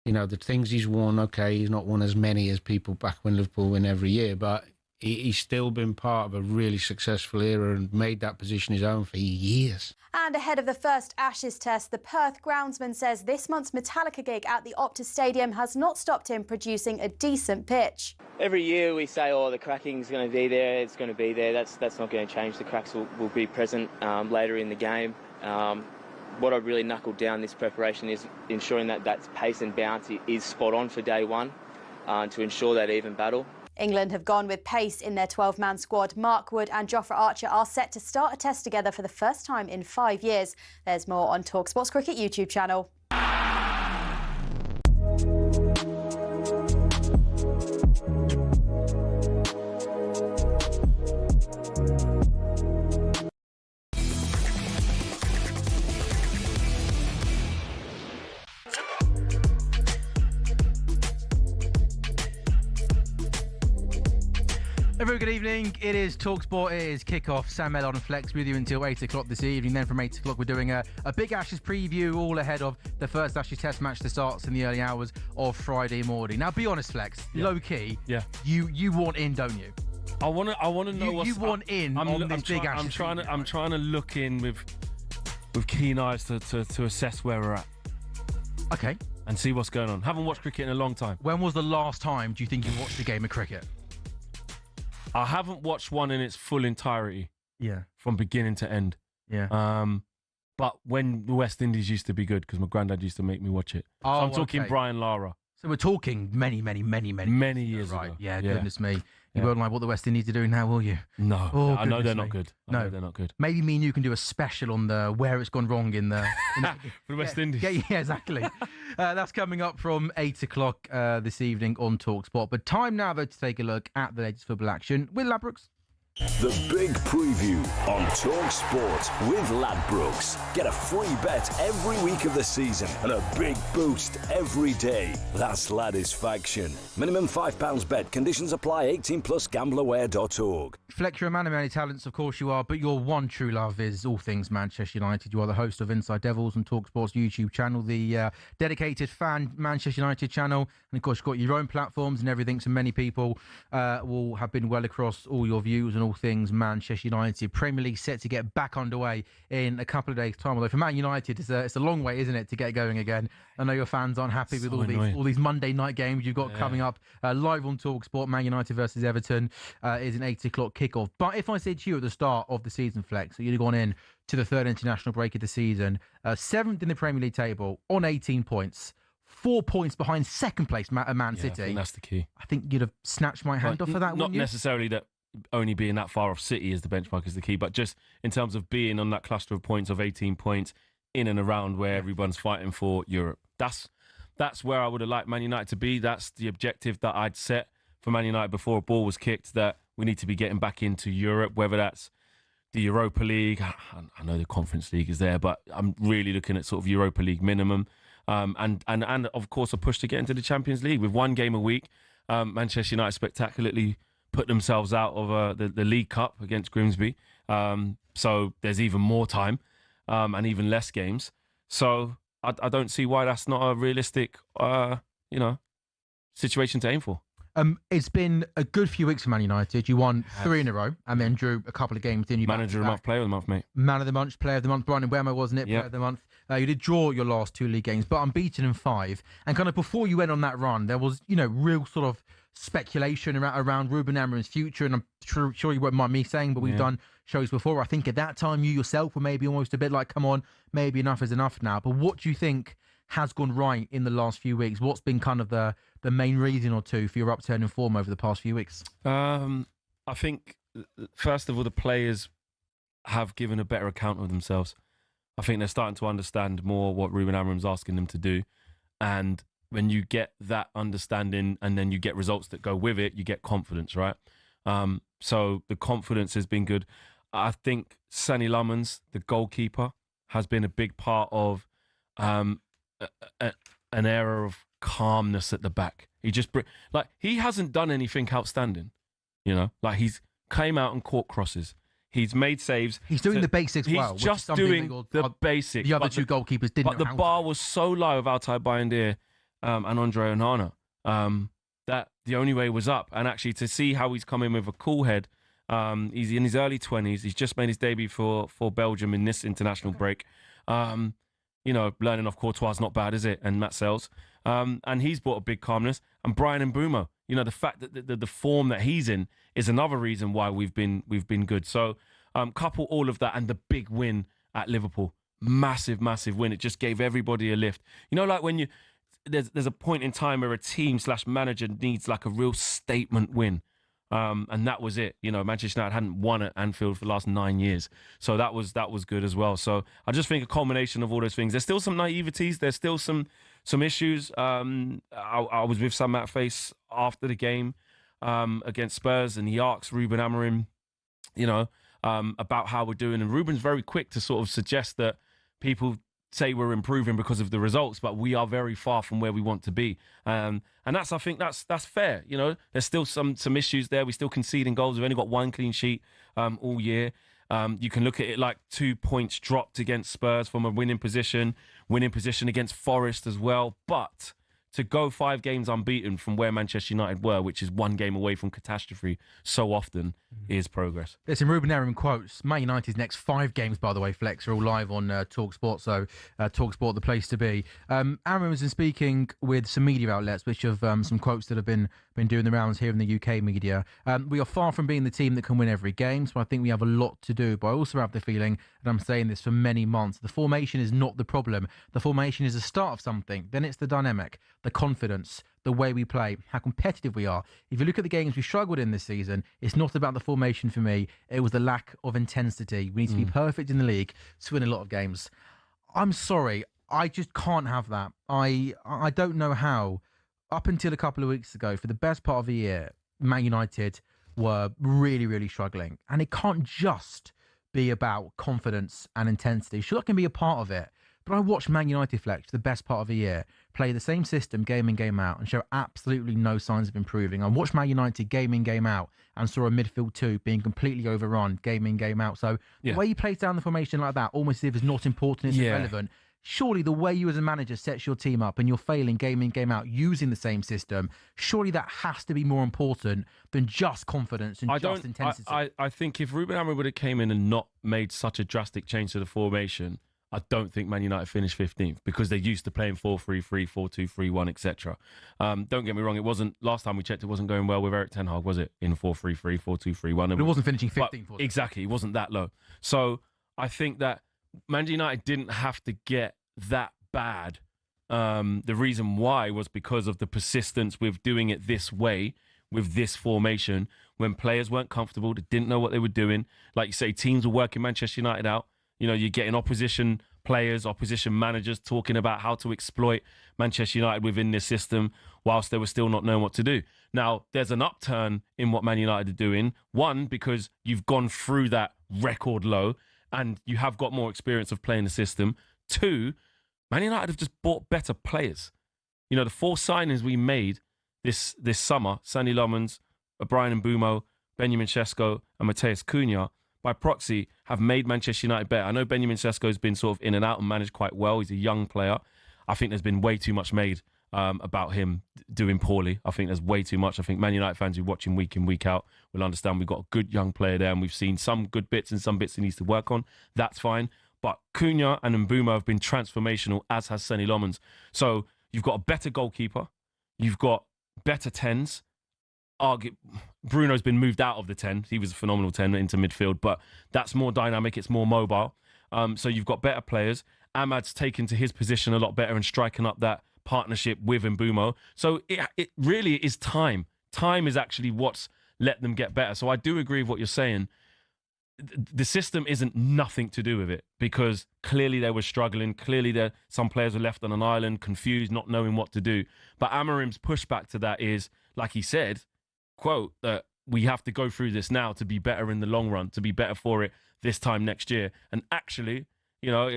you know, the things he's won, OK, he's not won as many as people back when Liverpool win every year, but he's still been part of a really successful era and made that position his own for years. And ahead of the first Ashes test, the Perth groundsman says this month's Metallica gig at the Optus Stadium has not stopped him producing a decent pitch. Every year we say, the cracking's going to be there, it's going to be there. That's not going to change. The cracks will be present later in the game. What I've really knuckled down this preparation is ensuring that pace and bounce is spot on for day one to ensure that even battle. England have gone with pace in their 12-man squad. Mark Wood and Jofra Archer are set to start a test together for the first time in 5 years. There's more on talkSPORT's Cricket YouTube channel. A very good evening. It is talkSPORT. It is kickoff. Sam Ellard and Flex with you until 8 o'clock this evening. Then from 8 o'clock, we're doing a big Ashes preview all ahead of the first Ashes Test match that starts in the early hours of Friday morning. Now, be honest, Flex. Yeah. Low key. Yeah. You want in, don't you? I want to know what's you want in on this big Ashes. I'm trying to look in with keen eyes to assess where we're at. Okay. And see what's going on. Haven't watched cricket in a long time. When was the last time do you think you watched a game of cricket? I haven't watched one in its full entirety. Yeah. From beginning to end. Yeah. But when the West Indies used to be good, because my granddad used to make me watch it. Oh, so I'm talking okay. Brian Lara. So we're talking many years ago. Right. Yeah, goodness me. You won't like what the West Indies are doing now, will you? No. Oh, I know they're me. not good. No, they're not good. Maybe me and you can do a special on the where it's gone wrong in the for the West Indies. Yeah, exactly. That's coming up from 8 o'clock this evening on talkSPORT. But time now, though, to take a look at the latest football action with Ladbrokes. The big preview on talkSPORT with Ladbrokes. Get a free bet every week of the season and a big boost every day. That's Ladisfaction. Minimum £5 bet. Conditions apply. 18 plus gambleaware.org. Flex, you're a man of many talents, of course you are, but your one true love is all things Manchester United. You are the host of Inside Devils on talkSPORT's YouTube channel, the dedicated fan Manchester United channel. And of course, you've got your own platforms and everything. So many people will have been well across all your views and all things Manchester United. Premier League set to get back underway in a couple of days' time. Although for Man United, it's a long way, isn't it, to get going again? I know your fans aren't happy with all these Monday night games you've got coming up live on talkSPORT. Man United versus Everton is an 8 o'clock kickoff. But if I said to you at the start of the season, Flex, that you'd have gone in to the third international break of the season, 7th in the Premier League table on 18 points, 4 points behind second place Man City. I think that's the key. I think you'd have snatched my hand off for that. Not necessarily that only being that far off City is the benchmark is the key, but just in terms of being on that cluster of points of 18 points in and around where everyone's fighting for Europe. That's where I would have liked Man United to be. That's the objective that I'd set for Man United before a ball was kicked, that we need to be getting back into Europe, whether that's the Europa League. I know the Conference League is there, but I'm really looking at sort of Europa League minimum. And of course, a push to get into the Champions League. With one game a week, Manchester United spectacularly put themselves out of the League Cup against Grimsby. So there's even more time and even less games. So I don't see why that's not a realistic, situation to aim for. It's been a good few weeks for Man United. You won 3 in a row and then drew a couple of games. Then you Manager of the month, player of the month, mate. Man of the month, player of the month. Brian Mbeumo, wasn't it? Yep. Player of the month. You did draw your last 2 league games, but unbeaten in 5. And kind of before you went on that run, there was, real sort of speculation around Ruben Amorim's future. And I'm sure you won't mind me saying, but we've done shows before. I think at that time, you yourself were maybe almost a bit like, come on, maybe enough is enough now. But what do you think has gone right in the last few weeks? What's been kind of the main reason or two for your upturn in form over the past few weeks? I think, first of all, the players have given a better account of themselves. I think they're starting to understand more what Ruben Amorim's asking them to do. And when you get that understanding and then you get results that go with it, you get confidence, right? So the confidence has been good. I think Sonny Lummons, the goalkeeper, has been a big part of an era of calmness at the back. He hasn't done anything outstanding, Like he's came out and caught crosses. He's made saves. He's doing the basics well. He's just doing the basics. The other two goalkeepers didn't. But the bar was so low of Altay Bayindir and Andre Onana that the only way was up. And actually, to see how he's come in with a cool head, he's in his early 20s. He's just made his debut for Belgium in this international break. Learning off Courtois is not bad, is it? And Matt Sells. And he's brought a big calmness. And Brian Mbeumo, the fact that the form that he's in is another reason why we've been good. So couple all of that and the big win at Liverpool. Massive, massive win. It just gave everybody a lift. Like when there's a point in time where a team/manager needs like a real statement win. And that was it. Manchester United hadn't won at Anfield for the last 9 years. So that was good as well. So I just think a culmination of all those things. There's still some naiveties. There's still some issues. I was with Sam Matt Face after the game against Spurs, and he asked Ruben Amorim, about how we're doing. And Ruben's very quick to sort of suggest that people say we're improving because of the results, but we are very far from where we want to be. And I think that's fair. There's still some issues there. We're still conceding goals. We've only got 1 clean sheet all year. You can look at it like 2 points dropped against Spurs from a winning position against Forest as well. But to go 5 games unbeaten from where Manchester United were, which is 1 game away from catastrophe so often, is progress. There's some Ruben Amorim quotes. Man United's next 5 games, by the way, Flex, are all live on talkSPORT, so talkSPORT, the place to be. Amorim has been speaking with some media outlets, which have some quotes that have been doing the rounds here in the UK media. We are far from being the team that can win every game, so I think we have a lot to do. But I also have the feeling, and I'm saying this for many months, the formation is not the problem. The formation is the start of something. Then it's the dynamic, the confidence, the way we play, how competitive we are. If you look at the games we struggled in this season, it's not about the formation for me. It was the lack of intensity. We need to be perfect in the league to win a lot of games. I'm sorry, I just can't have that. I don't know how. Up until a couple of weeks ago, for the best part of the year, Man United were really, really struggling. And it can't just be about confidence and intensity. Sure, that can be a part of it. But I watched Man United, Flex, the best part of a year, play the same system game in, game out, and show absolutely no signs of improving. I watched Man United game in, game out, and saw a midfield 2 being completely overrun game in, game out. So the way he plays down the formation like that, almost as if it's not important, it's irrelevant. Surely the way you as a manager sets your team up and you're failing game in, game out using the same system, surely that has to be more important than just confidence and just intensity. I think if Ruben Amorim would have came in and not made such a drastic change to the formation, I don't think Man United finished 15th because they're used to playing 4-3-3, 4-2-3-1, etc. Don't get me wrong, it wasn't, last time we checked, it wasn't going well with Erik ten Hag, was it? In 4-3-3, 4-2-3-1. But it wasn't finishing 15th, was it? Exactly, it wasn't that low. So I think that Man United didn't have to get that bad. The reason why was because of the persistence with doing it this way, with this formation, when players weren't comfortable, they didn't know what they were doing. Like you say, teams were working Manchester United out. You're getting opposition players, opposition managers talking about how to exploit Manchester United within this system whilst they were still not knowing what to do. Now, there's an upturn in what Man United are doing. One, because you've gone through that record low and you have got more experience of playing the system. 2, Man United have just bought better players. The 4 signings we made this summer, Sonny Lummons, Brian Mbeumo, Benjamin Sesko and Mateus Cunha, by proxy, have made Manchester United better. I know Benjamin Sesko has been sort of in and out and managed quite well. He's a young player. I think there's been way too much made about him doing poorly. I think there's way too much. I think Man United fans who watch him week in, week out will understand we've got a good young player there and we've seen some good bits and some bits he needs to work on. That's fine. But Cunha and Mbeumo have been transformational, as has Sonny Lummons. So you've got a better goalkeeper. You've got better 10s. Bruno's been moved out of the 10. He was a phenomenal 10 into midfield, but that's more dynamic. It's more mobile. So you've got better players Ahmad's taken to his position a lot better and striking up that partnership with Mbeumo. So it really is time. Time is actually what's let them get better. So I do agree with what you're saying. The system isn't nothing to do with it, because clearly they were struggling. Clearly some players were left on an island, confused, not knowing what to do. But Amorim's pushback to that is, like he said, quote, that we have to go through this now to be better in the long run, to be better for it this time next year. And actually, you know,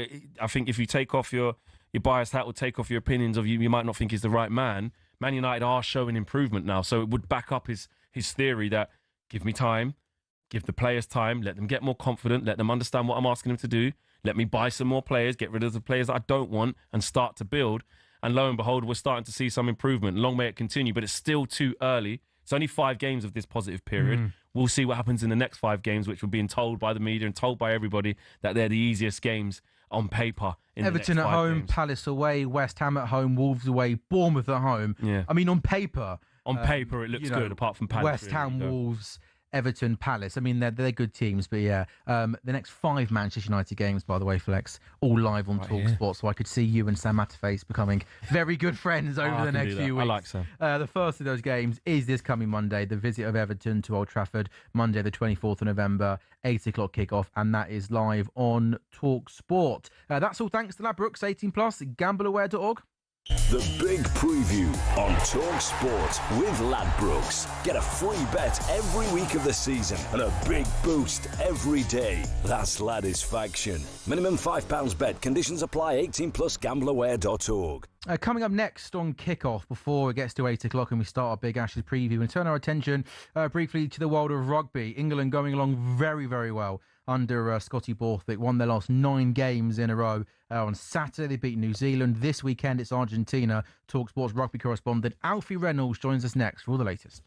I think if you take off your biased hat or take off your opinions of you might not think he's the right man, Man United are showing improvement now. So it would back up his theory that give me time, give the players time, let them get more confident, let them understand what I'm asking them to do, let me buy some more players, get rid of the players that I don't want, and start to build. And lo and behold, we're starting to see some improvement. Long may it continue, but it's still too early. It's only 5 games of this positive period. We'll see what happens in the next 5 games, which we're being told by the media and told by everybody that they're the easiest games on paper. Everton at home, games. Palace away, West Ham at home, Wolves away, Bournemouth at home. Yeah. I mean, on paper... it looks good, apart from Palace. West Ham, Wolves, Everton, Palace. I mean, they're good teams, but yeah. The next 5 Manchester United games, by the way, Flex, all live on talkSPORT, so I could see you and Sam Matterface becoming very good friends over the next few weeks. I like Sam. The first of those games is this coming Monday, the visit of Everton to Old Trafford, Monday the 24th of November, 8 o'clock kickoff, and that is live on talkSPORT. That's all thanks to Ladbrokes, 18+, gambleaware.org. The big preview on talkSPORT with Ladbrokes. Get a free bet every week of the season and a big boost every day. That's Ladisfaction. Minimum £5 bet. Conditions apply. 18+, gambleaware.org. Coming up next on kickoff, before it gets to 8 o'clock and we start our big Ashes preview, and turn our attention briefly to the world of rugby. England going along very, very well under Scotty Borthwick. Won their last 9 games in a row. On Saturday, they beat New Zealand. This weekend, it's Argentina. talkSPORT's rugby correspondent Alfie Reynolds joins us next for all the latest.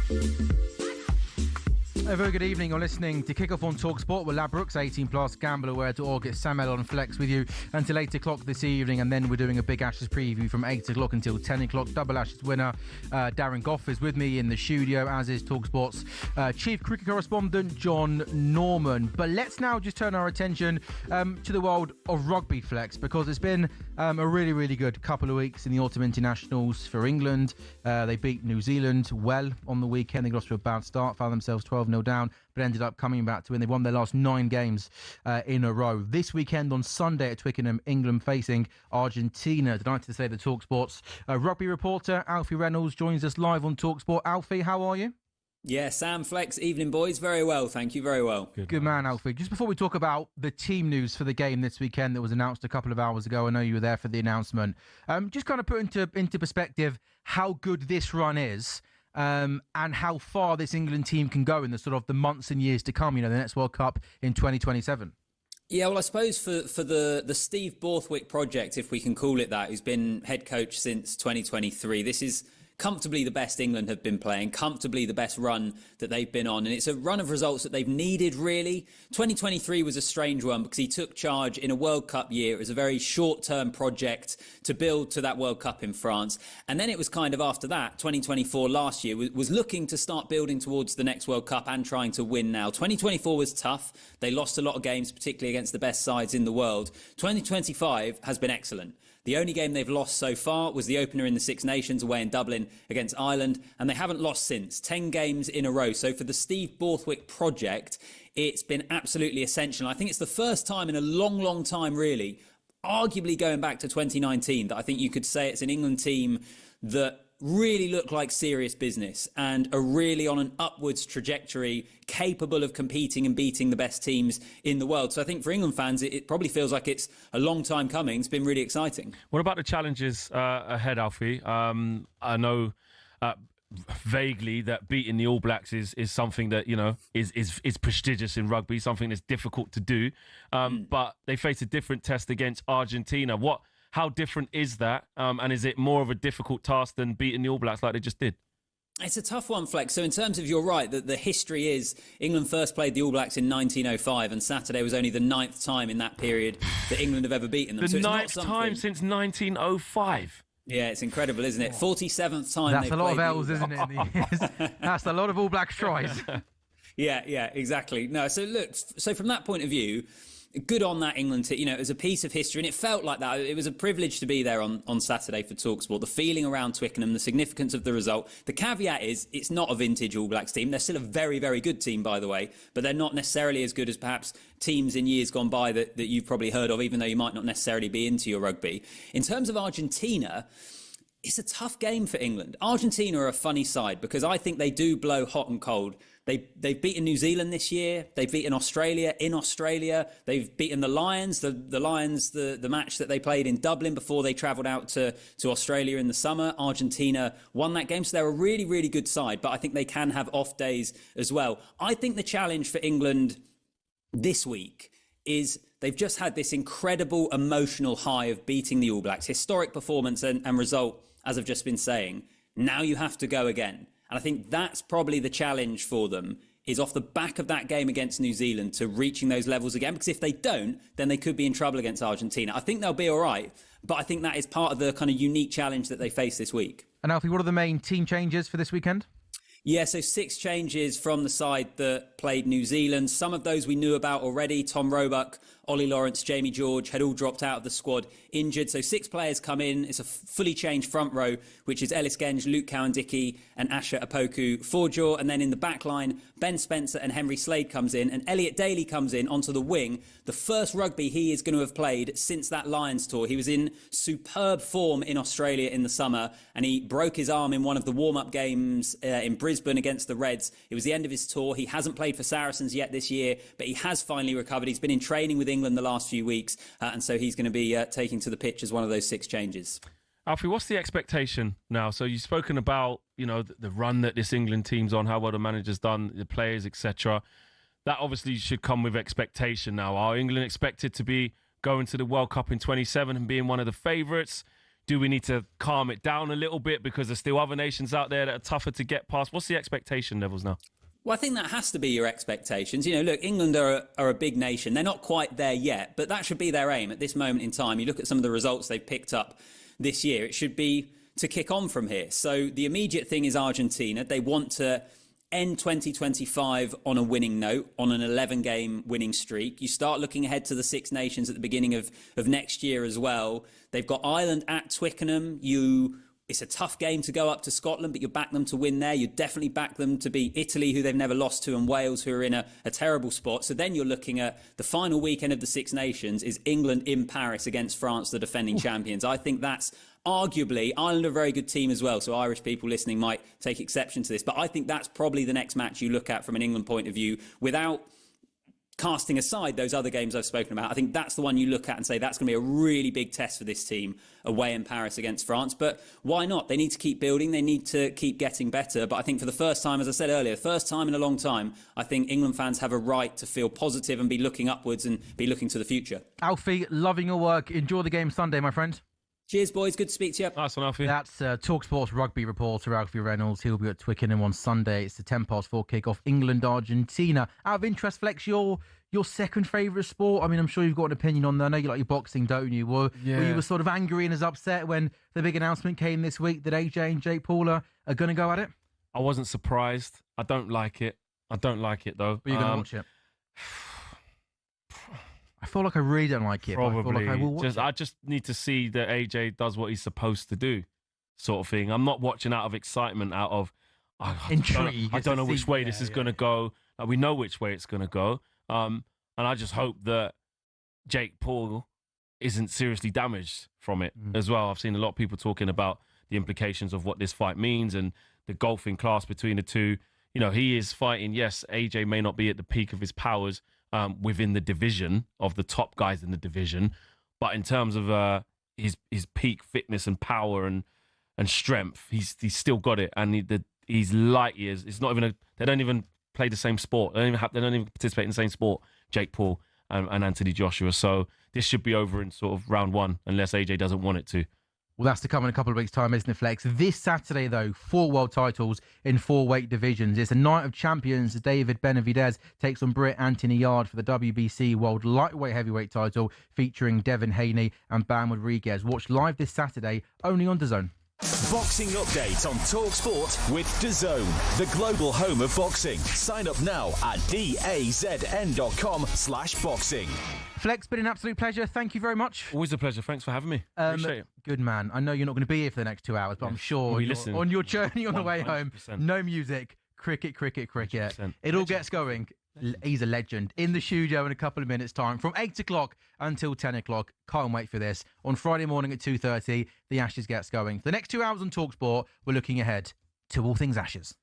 A very good evening. You're listening to Kick Off on talkSPORT with Ladbrokes, 18 plus, gambleaware.org. It's Sam Ellard and Flex with you until 8 o'clock this evening, and then we're doing a big Ashes preview from 8 o'clock until 10 o'clock. Double Ashes winner Darren Gough is with me in the studio, as is talkSPORT's chief cricket correspondent John Norman. But let's now just turn our attention to the world of rugby, Flex, because it's been a really, really good couple of weeks in the autumn internationals for England. They beat New Zealand well on the weekend. They got off to a bad start, found themselves 12-0 down, but ended up coming back to win. They won their last 9 games in a row. This weekend on Sunday at Twickenham, England facing Argentina. Delighted to say the talkSPORT's rugby reporter Alfie Reynolds joins us live on talkSPORT. Alfie, how are you? Yeah, Sam, Flex, evening boys. Very well, thank you, very well. Good man, Alfie. Just before we talk about the team news for the game this weekend that was announced a couple of hours ago, I know you were there for the announcement. Just kind of put into perspective how good this run is. And how far this England team can go in the sort of the months and years to come, you know, the next World Cup in 2027. Yeah, well, I suppose for the Steve Borthwick project, if we can call it that, who's been head coach since 2023, this is comfortably the best England have been playing, comfortably the best run that they've been on. And it's a run of results that they've needed, really. 2023 was a strange one because he took charge in a World Cup year. It was a very short-term project to build to that World Cup in France. And then it was kind of after that, 2024 last year, was looking to start building towards the next World Cup and trying to win now. 2024 was tough. They lost a lot of games, particularly against the best sides in the world. 2025 has been excellent. The only game they've lost so far was the opener in the Six Nations away in Dublin against Ireland, and they haven't lost since. 10 games in a row. So for the Steve Borthwick project, it's been absolutely essential. I think it's the first time in a long, long time, really, arguably going back to 2019, that I think you could say it's an England team that really look like serious business and are really on an upwards trajectory, capable of competing and beating the best teams in the world. So I think for England fans, it probably feels like it's a long time coming. It's been really exciting. What about the challenges ahead, Alfie? I know vaguely that beating the All Blacks is something that, you know, is prestigious in rugby, something that's difficult to do. But they face a different test against Argentina. How different is that? And is it more of a difficult task than beating the All Blacks like they just did? It's a tough one, Flex. So in terms of, you're right, that the history is England first played the All Blacks in 1905, and Saturday was only the 9th time in that period that England have ever beaten them. The 9th time since 1905. Yeah, it's incredible, isn't it? 47th time. That's a lot of L's, isn't it? That's a lot of All Blacks tries. Yeah, exactly. No, so look, so from that point of view, good on that England, you know, it was a piece of history, and it felt like that. It was a privilege to be there on Saturday for talkSPORT. The feeling around Twickenham, the significance of the result. The caveat is it's not a vintage All Blacks team. They're still a very, very good team, by the way, but they're not necessarily as good as perhaps teams in years gone by that you've probably heard of, even though you might not necessarily be into your rugby. In terms of Argentina, it's a tough game for England. Argentina are a funny side because I think they do blow hot and cold. They've beaten New Zealand this year. They've beaten Australia in Australia. They've beaten the Lions, the Lions, the match that they played in Dublin before they travelled out to Australia in the summer. Argentina won that game. So they're a really, really good side, but I think they can have off days as well. I think the challenge for England this week is they've just had this incredible emotional high of beating the All Blacks. Historic performance and result, as I've just been saying. Now you have to go again. And I think that's probably the challenge for them, is off the back of that game against New Zealand to reaching those levels again. Because if they don't, then they could be in trouble against Argentina. I think they'll be all right, but I think that is part of the kind of unique challenge that they face this week. And Alfie, what are the main team changes for this weekend? Yeah, so 6 changes from the side that played New Zealand. Some of those we knew about already. Tom Roebuck, Ollie Lawrence, Jamie George had all dropped out of the squad injured. So 6 players come in. It's a fully changed front row, which is Ellis Genge, Luke Cowan-Dickey and Asha Opoku-Forjaw. And then in the back line, Ben Spencer and Henry Slade comes in. And Elliot Daly comes in onto the wing. The first rugby he is going to have played since that Lions tour. He was in superb form in Australia in the summer, and he broke his arm in one of the warm-up games in Brisbane against the Reds. It was the end of his tour. He hasn't played for Saracens yet this year, but he has finally recovered. He's been in training with England the last few weeks, and so he's going to be taking to the pitch as one of those 6 changes. Alfie, what's the expectation now? So you've spoken about, you know, the run that this England team's on, how well the manager's done, the players, etc. That obviously should come with expectation now. Are England expected to be going to the World Cup in 27 and being one of the favourites? Do we need to calm it down a little bit because there's still other nations out there that are tougher to get past? What's the expectation levels now? Well, I think that has to be your expectations. You know, look, England are a big nation. They're not quite there yet, but that should be their aim at this moment in time. You look at some of the results they've picked up this year. It should be to kick on from here. So the immediate thing is Argentina. They want to end 2025 on a winning note, on an 11-game winning streak. You start looking ahead to the Six Nations at the beginning of next year as well. They've got Ireland at Twickenham. It's a tough game to go up to Scotland, but you back them to win there. You definitely back them to beat Italy, who they've never lost to, and Wales, who are in a terrible spot. So then you're looking at the final weekend of the Six Nations is England in Paris against France, the defending champions. I think that's arguably, Ireland are a very good team as well, so Irish people listening might take exception to this. But I think that's probably the next match you look at from an England point of view without casting aside those other games I've spoken about. I think that's the one you look at and say that's going to be a really big test for this team away in Paris against France. But why not? They need to keep building. They need to keep getting better. But I think for the first time, as I said earlier, first time in a long time, I think England fans have a right to feel positive and be looking upwards and be looking to the future. Alfie, loving your work. Enjoy the game Sunday, my friend. Cheers, boys. Good to speak to you. Nice one, Alfie. That's talkSPORT's rugby reporter, Alfie Reynolds. He'll be at Twickenham on Sunday. It's the 4:10 kick-off, England-Argentina. Out of interest, Flex, your second favourite sport? I mean, I'm sure you've got an opinion on that. I know you like your boxing, don't you? Were you sort of angry and as upset when the big announcement came this week that AJ and Jake Paul are going to go at it? I wasn't surprised. I don't like it. Though. But you're going to watch it? I feel like I really don't like it. Probably. I feel like I will watch it. I just need to see that AJ does what he's supposed to do, sort of thing. I'm not watching out of excitement, out of intrigue. I don't know which way this is going to go. Like, we know which way it's going to go. And I just hope that Jake Paul isn't seriously damaged from it as well. I've seen a lot of people talking about the implications of what this fight means and the golfing class between the two. You know, he is fighting. Yes, AJ may not be at the peak of his powers within the division of the top guys in the division, but in terms of his peak fitness and power and strength, he's still got it, and he's light years. It's not even they don't even play the same sport. They don't even participate in the same sport. Jake Paul and Anthony Joshua. So this should be over in sort of round one, unless AJ doesn't want it to. Well, that's to come in a couple of weeks' time, isn't it, Flex? This Saturday, though, 4 world titles in 4 weight divisions. It's a night of champions. David Benavidez takes on Brit Anthony Yard for the WBC World Lightweight Heavyweight title, featuring Devin Haney and Bam Rodriguez. Watch live this Saturday, only on DAZN. Boxing update on talkSPORT with DAZN, the global home of boxing. Sign up now at dazn.com/boxing. Flex, been an absolute pleasure. Thank you very much. Always a pleasure. Thanks for having me. Appreciate it. Good man. I know you're not going to be here for the next 2 hours, but I'm sure on your journey on the way home, no music, cricket. 100%. It all gets going. He's a legend. In the studio in a couple of minutes' time, from 8 o'clock until 10 o'clock. Can't wait for this. On Friday morning at 2:30, the Ashes gets going. For the next 2 hours on talkSPORT, we're looking ahead to all things Ashes.